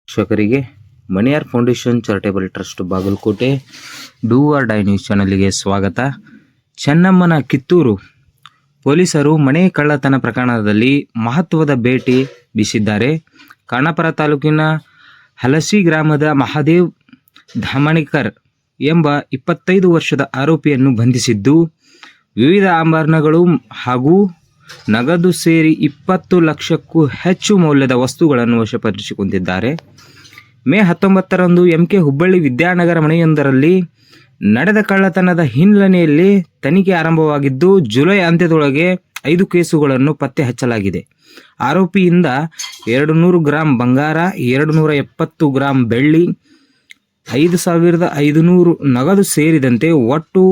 ವೀಕ್ಷಕರಿಗೆ Maniyar foundation charitable trust Bagalkot do or die news ಚಾನಲ್ಗೆ ಸ್ವಾಗತ. ಚೆನ್ನಮ್ಮನ ಕಿತ್ತೂರು ಪೊಲೀಸರು ಮನೆ ಕಳ್ಳತನ ಪ್ರಕರಣದಲ್ಲಿ ಮಹತ್ವದ ಭೇಟಿ ಬೀಸಿದ್ದಾರೆ. ಖಾನಾಪುರ ತಾಲೂಕಿನ ಹಲಸಿ ಗ್ರಾಮದ ಮಹಾದೇವ್ ಧಾಮಣಿಕರ್ ಎಂಬ 25 ವರ್ಷದ ಆರೋಪಿಯನ್ನು ಬಂಧಿಸಿದ್ದು, ವಿವಿಧ ಆಭರಣಗಳು ಹಾಗೂ ನಗದು ಸೇರಿ 20 ಲಕ್ಷಕ್ಕೂ ಹೆಚ್ಚು ಮೌಲ್ಯದ ವಸ್ತುಗಳನ್ನು ವಶಪಡಿಸಿಕೊಂಡಿದ್ದಾರೆ. ಮೇ 19ರಂದು ಎಂಕೆ ಹುಬ್ಬಳ್ಳಿ ವಿದ್ಯಾನಗರ ಮನೆಯೊಂದರಲ್ಲಿ ನಡೆದ ಕಳ್ಳತನದ ಹಿನ್ನೆಲೆಯಲ್ಲಿ ತನಿಖೆ ಆರಂಭವಾಗಿದ್ದು, ಜುಲೈ ಅಂತ್ಯದೊಳಗೆ 5 ಕೇಸುಗಳನ್ನು ಪತ್ತೆ ಹಚ್ಚಲಾಗಿದೆ. ಆರೋಪಿಯಿಂದ 200 ಗ್ರಾಂ ಬಂಗಾರ, 270 ಗ್ರಾಂ ಬೆಳ್ಳಿ, 5,500 ನಗದು ಸೇರಿದಂತೆ ಒಟ್ಟು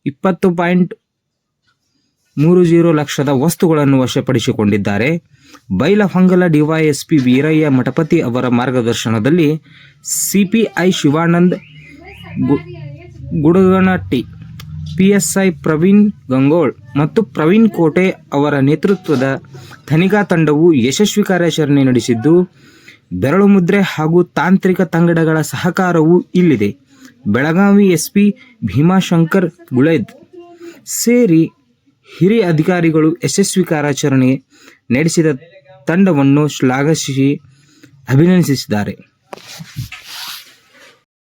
20.30 ಲಕ್ಷದ ವಸ್ತುಗಳನ್ನು ವಶಪಡಿಸಿಕೊಂಡಿದ್ದಾರೆ. ಬೈಲಹೊಂಗಲ ಡಿವೈಎಸ್ಪಿ ವೀರಯ್ಯ ಮಠಪತಿ ಅವರ ಮಾರ್ಗದರ್ಶನದಲ್ಲಿ ಸಿಪಿಐ ಶಿವಾನಂದ್ ಗುಡಗನಟ್ಟಿ, ಪಿಎಸ್ಐ ಪ್ರವೀಣ್ ಗಂಗೋಳ್ ಮತ್ತು ಪ್ರವೀಣ್ ಕೋಟೆ ಅವರ ನೇತೃತ್ವದ ತನಿಖಾ ತಂಡವು ಯಶಸ್ವಿ ಕಾರ್ಯಾಚರಣೆ ನಡೆಸಿದ್ದು, ಬೆರಳು ಮುದ್ರೆ ಹಾಗೂ ತಾಂತ್ರಿಕ ತಂಗಡಗಳ ಸಹಕಾರವೂ ಇಲ್ಲಿದೆ. ಬೆಳಗಾವಿ ಎಸ್ಪಿ ಭೀಮಾಶಂಕರ್ ಗುಳೇದ್ ಸೇರಿ ಹಿರಿಯ ಅಧಿಕಾರಿಗಳು ಯಶಸ್ವಿ ಕಾರ್ಯಾಚರಣೆ ನಡೆಸಿದ ತಂಡವನ್ನು ಶ್ಲಾಘಿಸಿ ಅಭಿನಂದಿಸಿದ್ದಾರೆ.